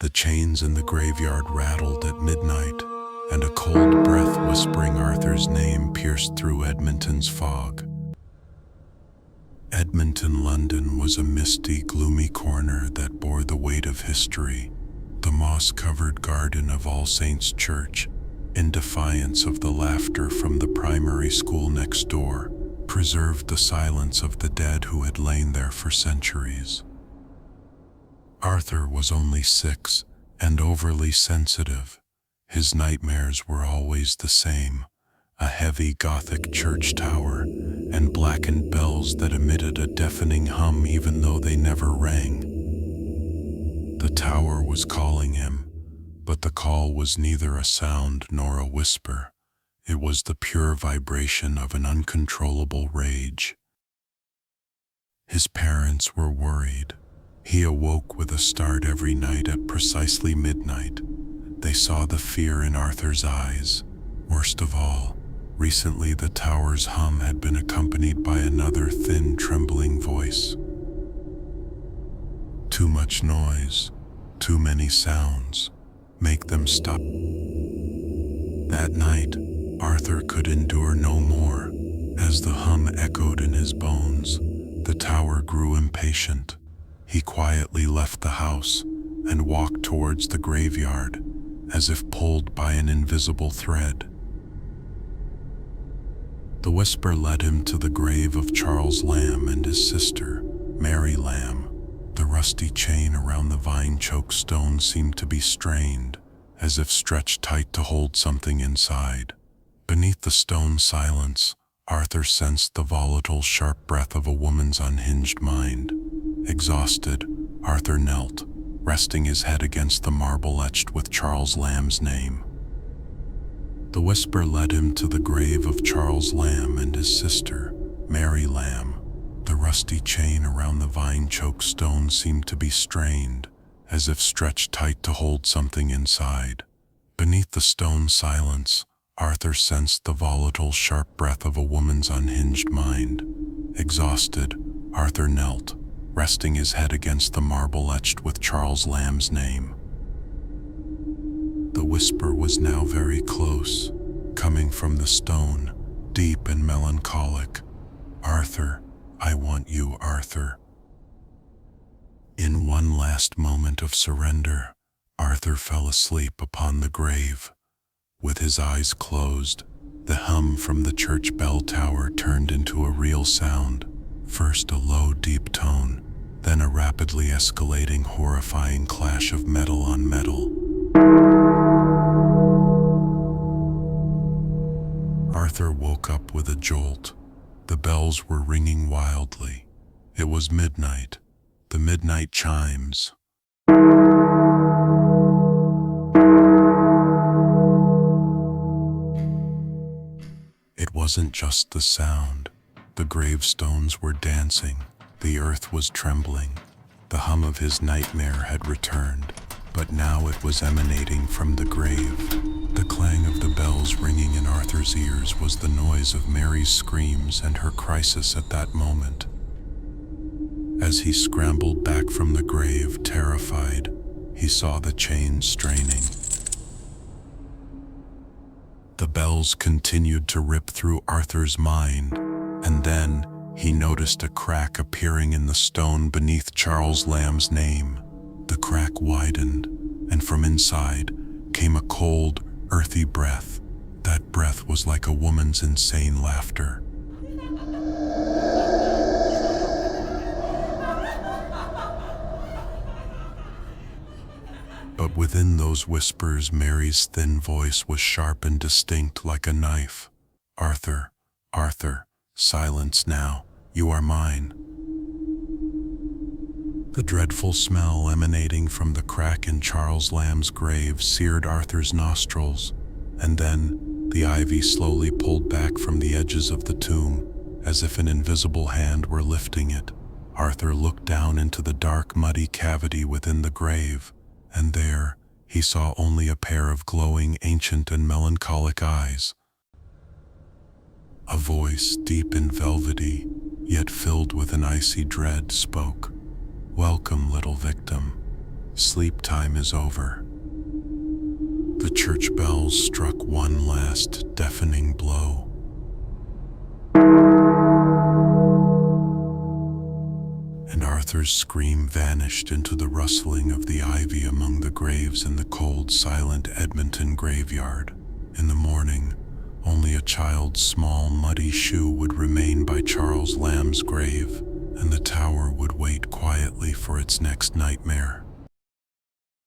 The chains in the graveyard rattled at midnight, and a cold breath whispering Arthur's name pierced through Edmonton's fog. Edmonton, London was a misty, gloomy corner that bore the weight of history. The moss-covered garden of All Saints' Church, in defiance of the laughter from the primary school next door, preserved the silence of the dead who had lain there for centuries. Arthur was only 6 and overly sensitive. His nightmares were always the same: a heavy Gothic church tower and blackened bells that emitted a deafening hum even though they never rang. The tower was calling him, but the call was neither a sound nor a whisper. It was the pure vibration of an uncontrollable rage. His parents were worried. He awoke with a start every night at precisely midnight. They saw the fear in Arthur's eyes. Worst of all, recently the tower's hum had been accompanied by another thin, trembling voice. Too much noise, too many sounds. Make them stop. That night, Arthur could endure no more. As the hum echoed in his bones, the tower grew impatient. He quietly left the house and walked towards the graveyard, as if pulled by an invisible thread. The whisper led him to the grave of Charles Lamb and his sister, Mary Lamb. The rusty chain around the vine-choked stone seemed to be strained, as if stretched tight to hold something inside. Beneath the stone silence, Arthur sensed the volatile, sharp breath of a woman's unhinged mind. Exhausted, Arthur knelt, resting his head against the marble etched with Charles Lamb's name. The whisper led him to the grave of Charles Lamb and his sister, Mary Lamb. The rusty chain around the vine-choked stone seemed to be strained, as if stretched tight to hold something inside. Beneath the stone silence, Arthur sensed the volatile, sharp breath of a woman's unhinged mind. Exhausted, Arthur knelt, resting his head against the marble etched with Charles Lamb's name. The whisper was now very close, coming from the stone, deep and melancholic. "Arthur, I want you, Arthur." In one last moment of surrender, Arthur fell asleep upon the grave. With his eyes closed, the hum from the church bell tower turned into a real sound, first a low, deep tone, then a rapidly escalating, horrifying clash of metal on metal. Arthur woke up with a jolt. The bells were ringing wildly. It was midnight. The midnight chimes. It wasn't just the sound. The gravestones were dancing. The earth was trembling. The hum of his nightmare had returned, but now it was emanating from the grave. The clang of the bells ringing in Arthur's ears was the noise of Mary's screams and her crisis at that moment. As he scrambled back from the grave, terrified, he saw the chain straining. The bells continued to rip through Arthur's mind, and then he noticed a crack appearing in the stone beneath Charles Lamb's name. The crack widened, and from inside came a cold, earthy breath. That breath was like a woman's insane laughter. But within those whispers, Mary's thin voice was sharp and distinct like a knife. "Arthur, Arthur, silence now. You are mine." The dreadful smell emanating from the crack in Charles Lamb's grave seared Arthur's nostrils, and then the ivy slowly pulled back from the edges of the tomb, as if an invisible hand were lifting it. Arthur looked down into the dark, muddy cavity within the grave, and there he saw only a pair of glowing, ancient and melancholic eyes. A voice, deep and velvety, yet filled with an icy dread, spoke. "Welcome, little victim. Sleep time is over. The church bells struck one last deafening blow. And Arthur's scream vanished into the rustling of the ivy among the graves in the cold, silent Edmonton graveyard. In the morning, only a child's small, muddy shoe would remain by Charles Lamb's grave, and the tower would wait quietly for its next nightmare.